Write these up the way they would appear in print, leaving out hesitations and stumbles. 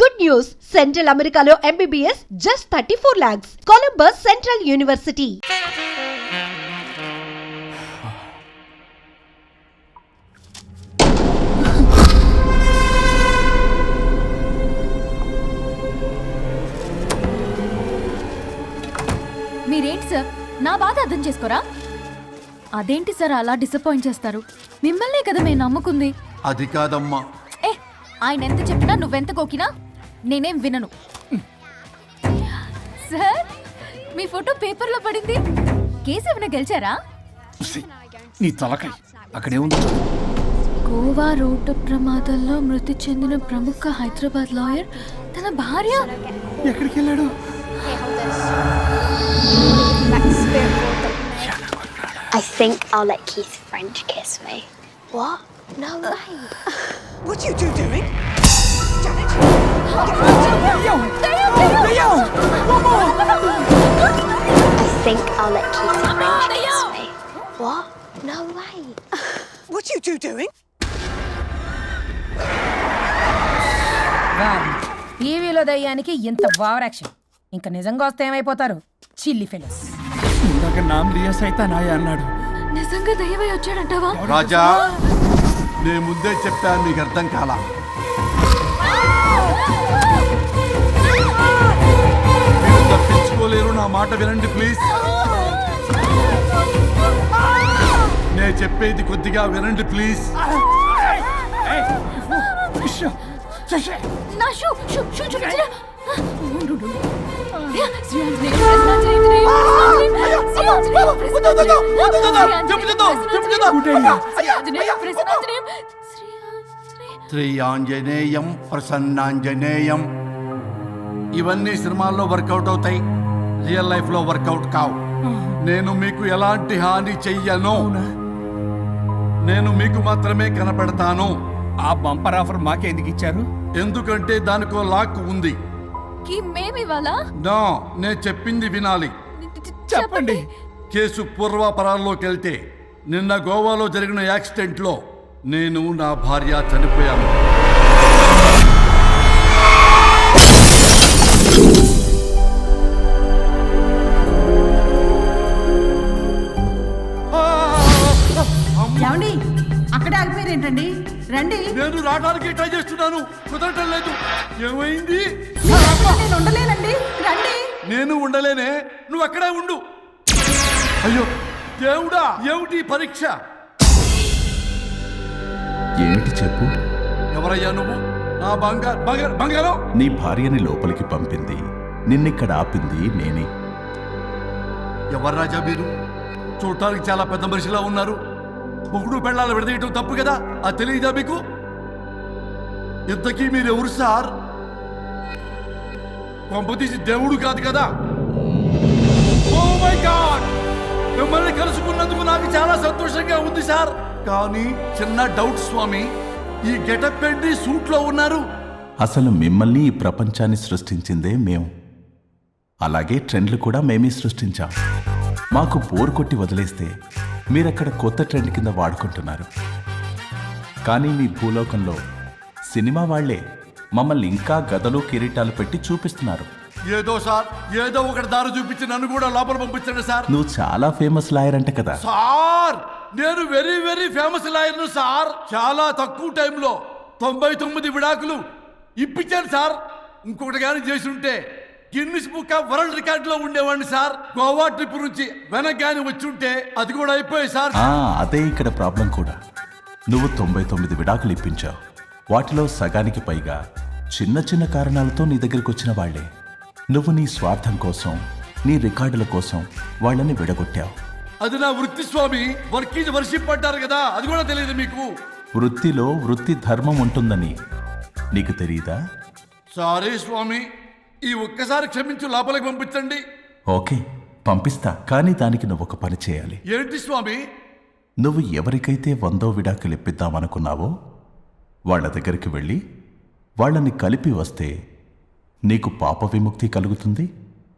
Good news! Central Americalo MBBS just 34 lakhs. Columbus Central University. మీరేంటి sir నా బాధ అర్థం చేసుకోరా? అదేంటి సార్ అలా డిసప్పాయింట్ చేస్తారు? మిమ్మల్నే కదా మేము నమ్ముకుంది. అది కాదమ్మా. ఆయన ఎంత చెప్పినా నువ్వెంత కోకినా నేనేం వినను. సార్ మీ ఫోటో పేపర్లో పడింది. కేసు ఏమైనా గెలిచారా? నీ తలకాయ అక్కడే ఉంది. గోవా రోడ్డు ప్రమాదంలో మృతి చెందిన ప్రముఖ హైదరాబాద్ లాయర్ తన భార్య ఎక్కడికి వెళ్ళాడు? I think I'll let Keith's friend kiss me. What? No way. What are you two doing? Janet! I think I'll let Keith's friend kiss me. What? No way. What are you two doing? టీవీలో దయ్యానికి ఇంత over action. ఇంకా నిజంగా వస్తే ఏమైపోతారు? చిల్లి fellows. ఇందాక నామ్ లియా సైతానాయ అన్నాడు. నిజంగా దయ్యమై వచ్చాడంటావా? రాజా, నేను ముందే చెప్పాను, మీకు అర్థం కాలా. మీరు తప్పించుకోలేరు, నా మాట వినండి ప్లీజ్. నేను చెప్పేది కొద్దిగా వినండి ప్లీజ్. నా షూ చూపించరా? శ్రీ ఆంజనేయం ప్రసన్నాంజనేయం. ఇవన్నీ సినిమాల్లో వర్కౌట్ అవుతాయి, రియల్ లైఫ్ లో వర్కౌట్ కావు. నేను మీకు ఎలాంటి హాని చెయ్యను. నేను మీకు మాత్రమే కనపడతాను. ఆ బంపర్ ఆఫర్ మాకే ఎందుకు ఇచ్చారు? ఎందుకంటే దానికో లాక్ ఉంది. మేమివాలా? నో, నేను చెప్పింది వినాలి. చెప్పండి. కేసు పూర్వాపరాల్లోకి వెళ్తే నిన్న గోవాలో జరిగిన యాక్సిడెంట్లో నేను, నా భార్య చనిపోయాను. ఏమండి అక్కడే ఆగిపోయారేంటండి? రండి. నేను రావడానికి ట్రై చేస్తున్నాను, కుదరటం లేదు. ఏమైంది? నేను ఉండలేనండి, రండి. నేను ఉండలేనే, నువ్వు అక్కడే ఉండు. అయ్యో దేవుడా, ఏమిటి పరీక్ష? ఏమిటి చెప్పు? ఎవరయ్యా నువ్వు? నా బంగారం. నీ భార్యని లోపలికి పంపింది, నిన్నిక్కడ ఆపింది నేనే. ఎవరు రాజా మీరు? చూడటానికి చాలా పెద్ద మనిషిలా ఉన్నారు. మొగుడు పెళ్ళాలు విడదీయటం తప్పు కదా, అది తెలియదా మీకు? ఇంతకీ మీరు ఎవరు సార్? కొంపతీసి దేవుడు కాదు కదా? ఓ మై గాడ్, మిమ్మల్ని కలుసుకున్నందుకు నాకు చాలా సంతోషంగా ఉంది సార్. కానీ చిన్న డౌట్ స్వామి, ఈ గెటప్ ఏంటి సూట్ లో ఉన్నారు? అసలు మిమ్మల్ని ఈ ప్రపంచాన్ని సృష్టించిందే మేము. అలాగే ట్రెండ్లు కూడా మేమే సృష్టించాం. మాకు బోర్ కొట్టి వదిలేస్తే మీరక్కడ కొత్త ట్రెండ్ కింద వాడుకుంటున్నారు. కానీ మీ భూలోకంలో సినిమా వాళ్లే మమ్మల్ని ఇంకా గదలు కిరీటాలు పెట్టి చూపిస్తున్నారు. ఏదో సార్, ఏదో ఒకటి దారి చూపించి నన్ను కూడా లోపల పంపించండి సార్. నువ్వు చాలా ఫేమస్ లాయర్ అంట కదా? సార్, నేను వెరీ వెరీ ఫేమస్ లాయర్ను సార్. చాలా తక్కువ టైంలో 99 విడాకులు ఇప్పించాను సార్. ఇంకొకటి కానీ చేసి ఉంటే గిన్నిస్ బుక్ ఆఫ్ వరల్డ్ రికార్డులో ఉండేవాడిని సార్. గోవా ట్రిప్ నుంచి వెనక్ గాని వచ్చి ఉంటే అది కూడా అయిపోయాయి సార్. అదే ఇక్కడ ప్రాబ్లం కూడా. నువ్వు 99 విడాకులు ఇప్పించావు. వాటిలో సగానికి పైగా చిన్న చిన్న కారణాలతో నీ దగ్గరికి వచ్చిన వాళ్లే. నువ్వు నీ స్వార్థం కోసం, నీ రికార్డుల కోసం వాళ్ళని విడగొట్టావు. అది నా వృత్తి స్వామి. వర్క్ ఈజ్ వర్షిప్ అంటారు కదా, అది కూడా తెలియదు మీకు? వృత్తిలో వృత్తి ధర్మం ఉంటుందని నీకు తెలియదా? సారీ స్వామి, ఈ ఒక్కసారి క్షమించు, లోపలికి పంపించండి. ఓకే, పంపిస్తా. కానీ దానికి నువ్వు ఒక పని చేయాలి. ఏంటి స్వామి? నువ్వు ఎవరికైతే 100వ విడాకులు ఇప్పిద్దామనుకున్నావో వాళ్ళ దగ్గరికి వెళ్ళి వాళ్ళని కలిపి వస్తే నీకు పాప విముక్తి కలుగుతుంది.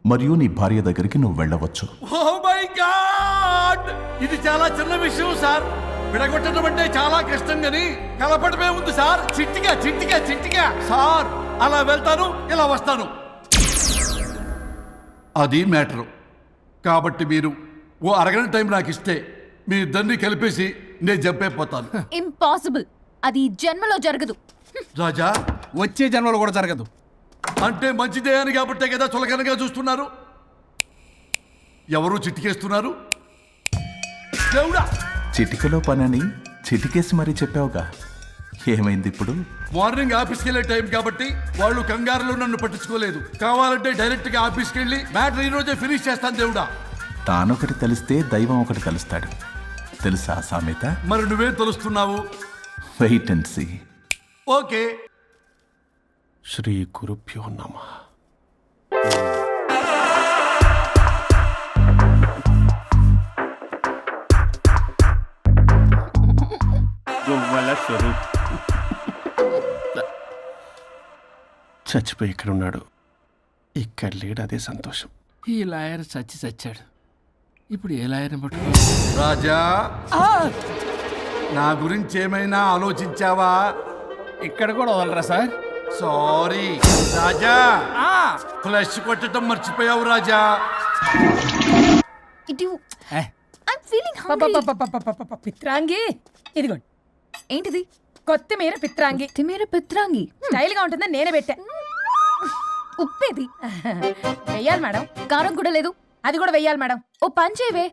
మరియు నీ భార్య దగ్గరికి నువ్వు వెళ్ళవచ్చు. ఓ మై గాడ్, ఇది చాలా చిన్న విషయం సార్. విడగొట్టడం అంటే చాలా కష్టం గని కలపడమే ఉంది సార్. చిట్టిగా సార్, అలా వెళ్తాను, ఇలా వస్తాను. అది మ్యాటరు. కాబట్టి మీరు ఓ అరగంట టైం నాకు ఇస్తే మీ ఇద్దరిని కలిపేసి నేను జంపైపోతాను. ఇంపాసిబుల్. అది ఈ జన్మలో జరగదు. రాజా, వచ్చే జన్మలో కూడా జరగదు. అంటే మంచిదే అని కాబట్టే కదా చులకనగా చూస్తున్నారు. ఎవరు చిటికేస్తున్నారు? దేవుడా, చిటికలో పనని చిటికేసి మరీ చెప్పావుగా, ఏమైంది ఇప్పుడు? మార్నింగ్ ఆఫీస్కి వెళ్ళే టైం కాబట్టి వాళ్ళు కంగారులో నన్ను పట్టించుకోలేదు. కావాలంటే డైరెక్ట్ గా ఆఫీస్కి వెళ్ళి మ్యాటర్ ఈ రోజే ఫినిష్ చేస్తాను. దేవుడా, తానొకటి తెలిస్తే దైవం ఒకటి కలుస్తాడు, తెలుసా సామెత? మరి నువ్వేం తెలుస్తున్నావు? Wait and see. ఓకే. శ్రీ గురుభ్యో నమః. గొవ్వల స్వరూప్ చచ్చిపోయి ఇక్కడ ఉన్నాడు. ఇక్కడ లేడు, అదే సంతోషం. ఈ లాయర్ చచ్చాడు. ఇప్పుడు ఏ లాయర్ని పట్టుకో? రాజా, నా గురించి ఏమైనా ఆలోచించావా? ఇక్కడ కూడా వదలరా సార్? సారీ రాజా, ఫ్లష్ కొట్టడం మర్చిపోయావు రాజా. ఇటు ఏ, ఐమ్ ఫీలింగ్ హంగ్రీ. పిత్రాంగి ఇదిగోండి. ఏంటిది? కొత్తిమీర పిత్రాంగి. తిమేర పిత్రాంగి. స్టైల్ గా ఉంటుందని నేనే పెట్టా. ఉప్పేది? వెయ్యాలి మేడం. కారం కూడా లేదు. అది కూడా వెయ్యాలి మేడం. ఓ పంచేవే.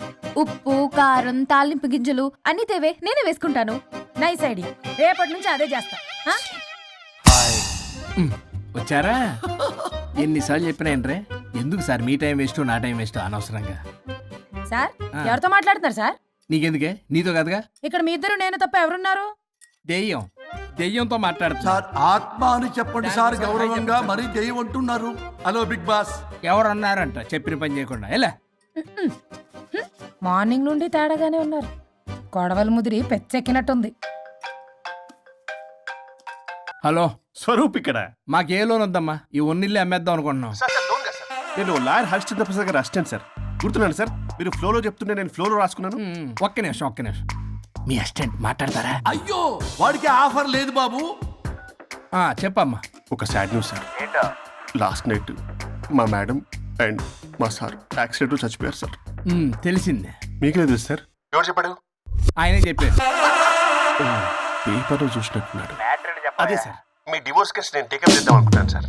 ఉప్పు, కారం, తాలింపు గింజలు అన్ని తేవే, నేనే వేసుకుంటాను. Nice idea. రేపటి నుంచి అదే చేస్తా. ఆ? వచ్చారా? ఎన్నిసార్లు చెప్పినా ఏంట్రే? ఎందుకు సార్ మీ టైం వేస్ట్, నా టైం వేస్ట్ అనవసరంగా? సార్ ఎవరితో మాట్లాడుతున్నారు సార్? నీకెందుకే? నీతో కదగా. ఇక్కడ మీ ఇద్దరు నేను తప్ప ఎవరున్నారు? దెయ్యంతో మాట్లాడుతా. సార్ ఆత్మ అని చెప్పండి సార్, గౌరవంగా. మరీ దెయ్యం అంటున్నారు. Hello Big Boss. ఎవరు అన్నారంట చెప్పిన పని చేయకుండా? ఎలా? మార్నింగ్ నుండి తేడాగానే ఉన్నారు. కొడవల ముదిరి పెచ్చెక్కినట్టుంది. హలో, స్వరూప్ ఇక్కడ. మాకే లోన్ వద్దమ్మా, ఈ ఒన్నిల్లు అమ్మేద్దాం అనుకుంటున్నాం. నేను లాయర్ హరిశ్చంద్ర ప్రసాద్ గారు అసిస్టెంట్ సార్. గుర్తున్నాను సార్, మీరు ఫ్లోలో చెప్తుంటే నేను ఫ్లోలో రాసుకున్నాను. ఒక్క నిమిషం. మీ అసిస్టెంట్ మాట్లాడతారా? అయ్యో, వాడికి ఆఫర్ లేదు బాబు. చెప్పమ్మా. ఒక sad news sir. Last night మా మేడం అండ్ మా సార్ యాక్సిడెంట్ చచ్చిపోయారు సార్. తెలిసిందే. మీకే తెలుసు సార్. ఎవరు చెప్పాడు? ఆయనే చెప్పారు. పేపర్లో చూసినట్టున్నాడు. అదే సార్, మీ డివోర్స్ కేసు నేను టేకప్ చేద్దాం అనుకుంటాను సార్.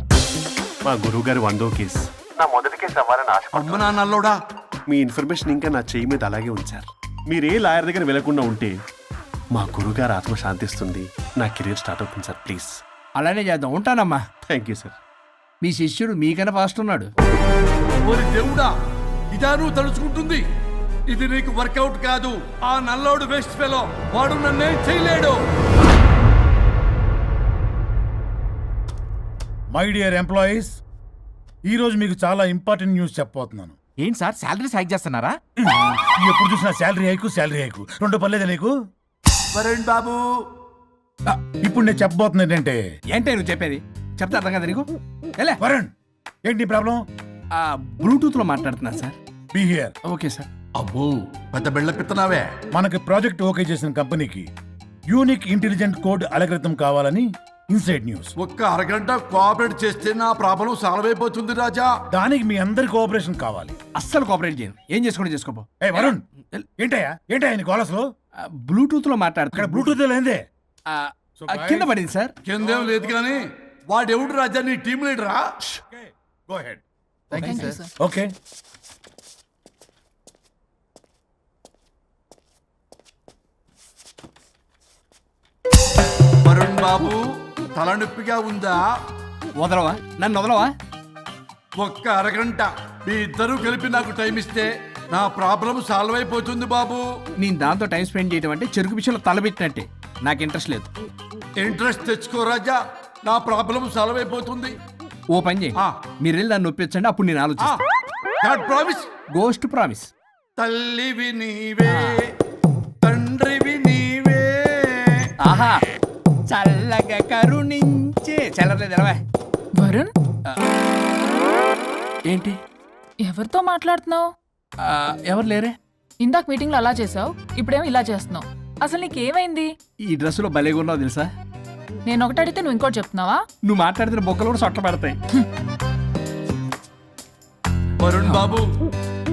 మా గురువు గారి 100వ కేసు నా మొదటి కేసు అవ్వాలని ఆశ. అమ్మ నాన్నల్లోడా, మీ ఇన్ఫర్మేషన్ ఇంకా నా చెయ్యి మీద అలాగే ఉంది సార్. మీరు ఏ లాయర్ దగ్గర వెళ్లకుండా ఉంటే మా గురుగారు ఆత్మ శాంతిస్తుంది, నా కెరీర్ స్టార్ట్ అవుతుంది సార్. ప్లీజ్ అలానే చేద్దాం. ఉంటానమ్మా. Thank you sir. మీ శిష్యుడు మీకన్నా ఫాస్ట్ ఉన్నాడు. ఓరి దేవుడా, ఇదా నువ్వు తలుచుకుంటుంది? ఇది నీకు వర్కౌట్ కాదు. ఆ నల్లోడు వేస్ట్ ఫెలో, వాడు నన్నేం చేయలేడు. మై డియర్ ఎంప్లాయీస్, ఈరోజు మీకు చాలా ఇంపార్టెంట్ న్యూస్ చెప్పబోతున్నాను. ఏంటి సార్, శాలరీస్ హైక్ చేస్తున్నారా? ఎప్పుడు చూసినా శాలరీ హైకు రెండు పర్లేదా నీకు? వరుణ్ బాబు, ఇప్పుడు నేను చెప్పబోతున్నా ఏంటంటే, ఏంటే నువ్వు చెప్పేది? చెప్తా అర్థం కదా నీకు? ఎలా? వరుణ్, ఏంటి ప్రాబ్లం? బ్లూటూత్ లో మాట్లాడుతున్నా sir. Be here. Okay sir. అబ్బో, పెద్ద బిళ్ళ పిత్తనావే. మనకి ప్రాజెక్ట్ ఓకే చేసిన కంపెనీకి యూనిక్ ఇంటెలిజెంట్ కోడ్ అలకృతం కావాలని ఇన్సైడ్ న్యూస్. ఒక్క అరగంట కోఆపరేట్ చేస్తే నా ప్రాబ్లం సాల్వ్ అయిపోతుంది రాజా. దానికి మీ అందరి కోఆపరేషన్ కావాలి. అస్సలు కోఆపరేట్ చేయను. ఏం చేసుకోండి చేసుకోపో. ఏ వరుణ్, ఏంటయ్యా నీ కాలస్లో? బ్లూటూత్ లో ఇక్కడ మాట్లాడుతున్నా. బ్లూటూత్ లేదే. కింద పడింది సార్. కిందేం లేదు కానీ వాడెవడు రాజా? నీ టీం లీడరా? Go ahead. Sir. Okay. Varun Babu, తలనొప్పిగా ఉందా? వదలవా? నన్ను వదలవా? ఒక్క అరగంట మీ ఇద్దరూ కలిపి నాకు టైం ఇస్తే నా ప్రాబ్లం సాల్వ్ అయిపోతుంది బాబు. నేను దాంతో టైం స్పెండ్ చేయడం అంటే చెరుకు విషయంలో తలబెట్టినట్టే. నాకు ఇంట్రెస్ట్ లేదు. ఇంట్రెస్ట్ తెచ్చుకో రాజా, నా ప్రాబ్లం సాల్వ్ అయిపోతుంది. ఓ పని చేయి, మీరు వెళ్ళి నన్ను ఒప్పించండి, అప్పుడు నేను ఆలోచిస్తాను. ప్రామిస్. Ghost promise. తల్లివి నీవే, తండ్రివి నీవే. ఆహా, చల్లగా కరుణించే. చల్లలేదు ఎలవా. వరుణ్, ఏంటి? ఎవరితో మాట్లాడుతున్నావు? ఎవరు లేరే? ఇందాక మీటింగ్లో అలా చేసావు, ఇప్పుడేమో ఇలా చేస్తున్నావు. అసలు నీకేమైంది? ఈ డ్రెస్సులో భలేగా ఉన్నావు తెలుసా? నేను ఒకటి అడిగితే నువ్వు ఇంకోటి చెప్తున్నావా? నువ్వు మాట్లాడితే బొక్కలు కూడా సొట్ట పడతాయి. వరుణ్ బాబు,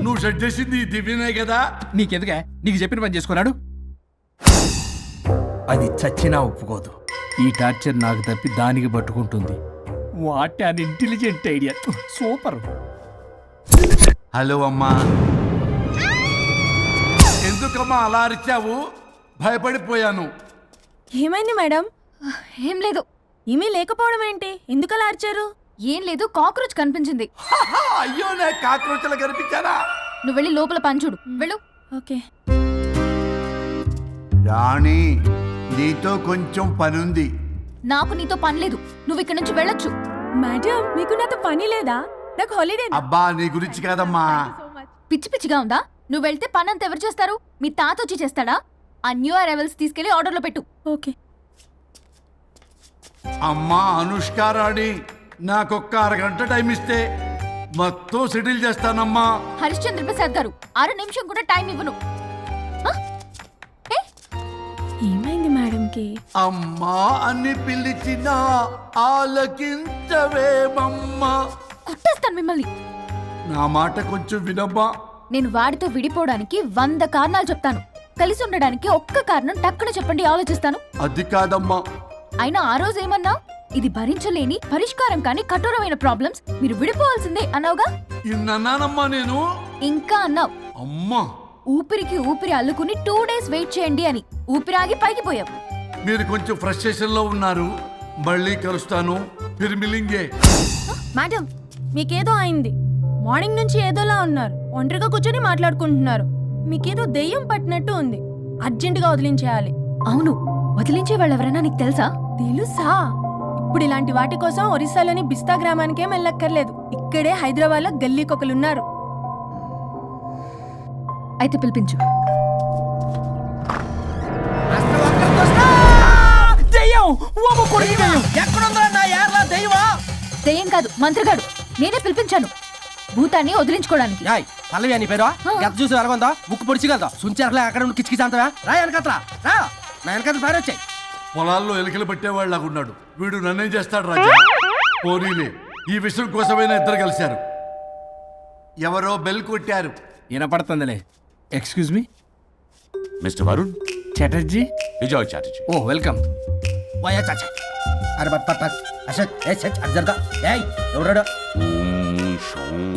నువ్వు సెట్ చేసింది ఈ దివ్యనే కదా? నీకెందుకే? నీకు చెప్పిన పని చేసుకున్నాడు. అది చచ్చినా ఒప్పుకోదు. ఈ టార్చర్ నాకు తప్పి దానికి పట్టుకుంటుంది. What an intelligent idea. Super. Hello అమ్మా. ఎందుకమ్మా అలా అరిచావు? భయపడిపోయాను. ఏమైంది మేడం? ఏం లేదు. ఏమీ లేకపోవడం ఏంటి? ఎందుకలా అరిచారు? ఏం లేదు, కాక్రోచ్ కనిపించింది. అయ్యో, నేను కాక్రోచ్లు కనిపించానా? నువ్వు వెళ్ళి లోపల పని చూడు. వెళ్ళు. ఓకే. రాణి, నీతో కొంచెం పనుంది. నాకు నీతో పని లేదు. నువ్వు ఇక్కడ నుంచి వెళ్ళొచ్చు. మేడం, మీకు నాతో పని లేదా? నాకు హాలిడే. అబ్బా, నీ గురించి కాదమ్మా. పిచ్చి పిచ్చిగా ఉందా? నువ్వు వెళ్తే పని అంతా ఎవరు చేస్తారు? మీ తాత వచ్చి చేస్తాడా? ఆ న్యూ అరైవల్స్ తీసుకెళ్లి ఆర్డర్లో పెట్టు. ఓకే. అమ్మా అనుష్క రాణి, నాకొక్క అరగంట టైం ఇస్తే మొత్తం సెటిల్ చేస్తానమ్మా. హరిశ్చంద్ర ప్రసాద్ గారు, 6 నిమిషం కూడా టైం ఇవ్వను. ఏమైంది మేడంకి? అమ్మా అని పిలిచిన ఆలకించవేమమ్మా. కొట్టేస్తాను మిమ్మల్ని. నా మాట కొంచెం వినమ్మా. నేను వాడితో విడిపోవడానికి 100 కారణాలు చెప్తాను. కలిసి ఉండడానికి ఒక్క కారణం టక్కున చెప్పండి, ఆలోచిస్తాను. అది కాదమ్మా. అయినా ఆ రోజు ఏమన్నా? ఇది భరించలేని, పరిష్కారం కాని కఠోరమైన ప్రాబ్లమ్స్, మీరు విడిపోవాల్సిందే అన్నావుగా? ఇన్నానమ్మా నేను. ఇంకా అన్నావు. అమ్మా, ఊపిరికి ఊపిరి అల్లుకుని 2 డేస్ వెయిట్ చేయండి అని. ఊపిరాగి పైకి పోయావు. మీరు కొంచెం ఫ్రస్ట్రేషన్ లో ఉన్నారు. మళ్ళీ కలుస్తాను. ఫిర్మిలింగే. మేడం, మీకేదో అయింది. మార్నింగ్ నుంచి ఏదోలా ఉన్నారు. ఒంటరిగా కూర్చొని మాట్లాడుకుంటున్నారు. మీకేదో దెయ్యం పట్టినట్టు ఉంది. అర్జెంటుగా వదిలించేయాలి. అవును, వదిలించే వాళ్ళు ఎవరైనా నీకు తెలుసా? తెలుసా? ఇప్పుడు ఇలాంటి వాటి కోసం ఒరిస్సాలోని బిస్తా గ్రామానికేం వెళ్ళక్కర్లేదు. ఇక్కడే హైదరాబాద్ లో గల్లీకొకలున్నారు. అయితే పిలిపించు. దెయ్యం కాదు, మంత్రగాడు. నేనే పిలిపించాను భూతాన్ని వదిలించుకోవడానికి. పల్లవి అని పేరు గత చూసి వెలగొందా ముక్కు పొడిచిగలదా సుంచరలే అక్కడ కిచకిచ అంతవా రా వెనకత్రా రా నా వెనకత్ర పారి వచ్చాయి. పొలాల్లో ఎలికలు పట్టేవాళ్ళగా ఉన్నాడు వీడు. నన్నేం చేస్తాడు రాజా? పోనీలే, ఈ విషయం కోసమైనా ఇద్దరు కలిశారు. ఎవరో బెల్ కొట్టారు. వినపడుతుందిలే. Excuse me mister Varun Chatterjee. Vijay Chatterjee. ఓ వెల్కమ్. వాయా చాచా. అరే బట్ పట్ అసత్ ఏ సచ్ అర్జర్దా ఏయ్ ఎవరడా?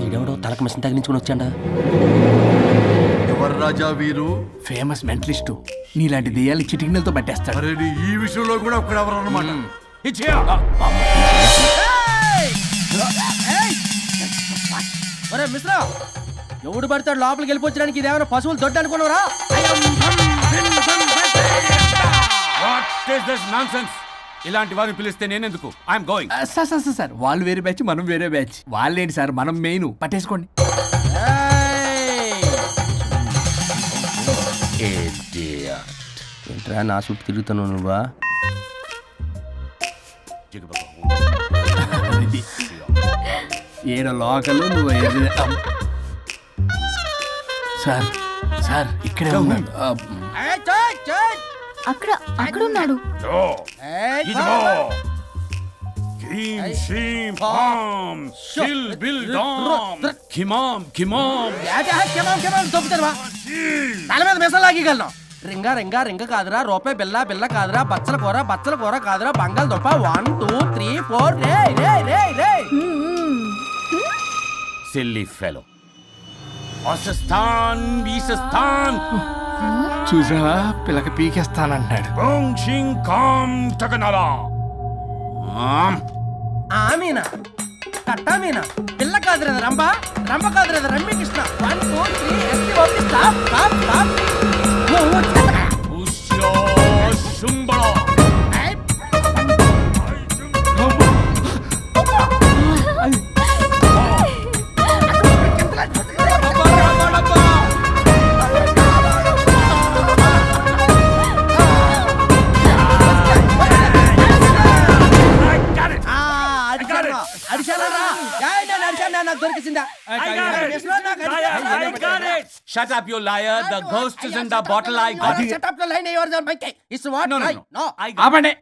ఈడెవడో తలకు మిషన్ తగిలించుకొని వచ్చాడా? ఎవరు రాజా వీరు? Famous mentalist. నీలాంటి దెయ్యాలు చిటికినలతో పట్టేస్తాడు. అరే, ఈ విషయంలో కూడా ఒకడెవరు అన్నమాట. ఒరే మిశ్రా, ఎవడు పడతాడు లోపలికి వెళ్ళిపోవడానికి? ఇదేమైనా పశువులు దొడ్డు అనుకున్నారా? ఇలాంటి వారిని పిలిస్తే నేనెందుకు? I'm going. సార్ వాళ్ళు వేరే బ్యాచ్, మనం వేరే బ్యాచ్. వాళ్ళేంటి సార్, మనం మెయిన్. పట్టేసుకోండి. ఏంట్రా నా చుట్టూ తిరుగుతాను నువ్వా? ఏడో లోకలు నువ్వు. సార్ సార్ ఇక్కడే ఉన్నాడు. అక్కడ ఉన్నాడు. తల మీద మెసలాగలను. రింగా రింగా రింగ కాదురా, రూపాయి బిల్ల బిల్ల కాదురా, బచ్చల కూర కాదురా, బంగాళదుంప 1 2 3 4 రే రే రే రే. Silly fellow. అసస్థాన్ వీసస్థాన్. చూసావా, పిల్లక పీకేస్తానంటాడు. ఆమీనా కట్టామీనా పిల్ల కాదురా రంభ, రంభ కాదురా రమ్మి కృష్ణ. 1 2 3 ఎస్టీ okay stop stop stop. Shut up, you liar. The ghost is in the bottle. I got it. Shut up the line. Yours are my case. It's what? No. ఆపండి.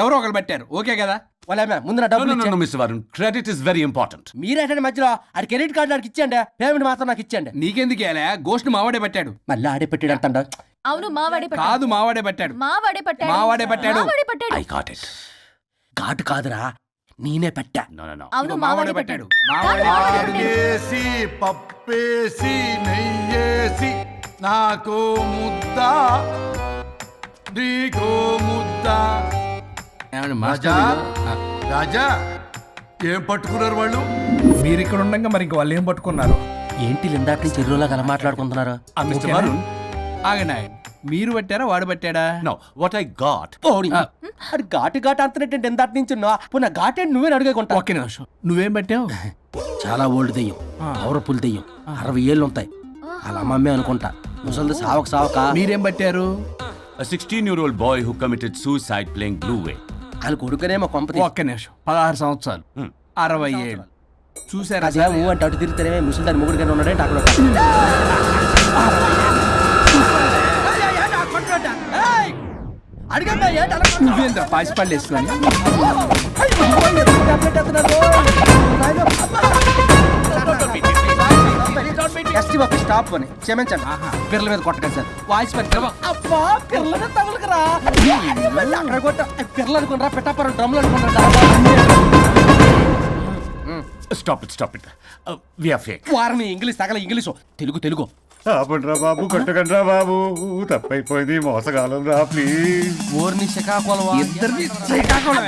ఎవరో ఒకరు పెట్టారు ఓకే కదా వాళ్ళ ముందు నా డబ్బులు ఇచ్చేయండి. Mister Varun credit is very important. మీరేటండి మధ్యలో ఆడి క్రెడిట్ కార్డు నాకు ఇచ్చేయండి, పేమెంట్ మాత్రం నాకు ఇచ్చేయండి. నీకెందుకు ఇవ్వాలా? గోష్ట్ మావాడే పెట్టాడు. మళ్ళీ ఆడే పెట్టాడు అంటాడు. అవును మావాడే పట్టాడు. కాదు మావాడే పెట్టాడు. మావాడే పట్టాడు. మావాడే పట్టాడు. మావాడే పట్టాడు. I got it. ఘాటు కాదురా నేనే పెట్టా. అవును ఇదిగో మావాడే పట్టాడు. వేసి పప్పేసి నెయ్యేసి నాకు ముద్ద నీకో ముద్ద. రాజా రాజా ఏం పట్టుకున్నారు వాళ్ళు? మీరు ఇక్కడ ఉండగా మరి ఇంక వాళ్ళు ఏం పట్టుకున్నారు? ఏంటి ఇందాక నుంచి చెరువులా కల మాట్లాడుకుంటున్నారు? మిస్టర్ వరుణ్, ఆగనా మీరు పెట్టారా వాడు పెట్టాడా? Know what I got. అది ఘాటు ఘాటు అంతనేంటి ఎంత నుంచి పునః ఘాటేంటి నువ్వే అడిగేకుంటా. ఒకే నిమిషం నువ్వేం పెట్టావు? చాలా ఓల్డ్ దెయ్యం, పవర్ఫుల్ దెయ్యం, 60 ఏళ్ళు ఉంటాయి. అలా అమ్మమ్మే అనుకుంటా. ముసలిది సావక సావక. మీరేం పెట్టారు? A 16-year-old boy who committed suicide playing Blue Whale. వాళ్ళ కొడుకునేమో కొంపతి. ఒక్క నిమిషం 16 సంవత్సరాలు 60 ఏళ్ళు చూసారా? అంటే అటు తిరిగితేనే ముసలి దాని మొగుడుగానే ఉన్నాడంటే అక్కడ నువ్వేంద్ర పాసిపళ్ళు వేసుకొని స్టాప్ అని క్షమించండి. పిల్లల మీద కొట్టకండి సార్. వాయిస్ అబ్బా పిల్లల మీద తగులుకురా అక్కడ కొట్ట పిల్లలు అనుకున్నారా పెట్టాపరం డ్రమ్లు అనుకున్నారా? Stop it. We are fake. వారిని ఇంగ్లీష్ తగల ఇంగ్లీషు తెలుగు తెలుగు. ఆపండ్రా బాబు, కొట్టకండ్రా బాబు, తప్పైపోయింది, మోసగాలం రా ప్లీజ్. ఊరిని శ్రీకాకుళం ఇద్దరిని శ్రీకాకుళం.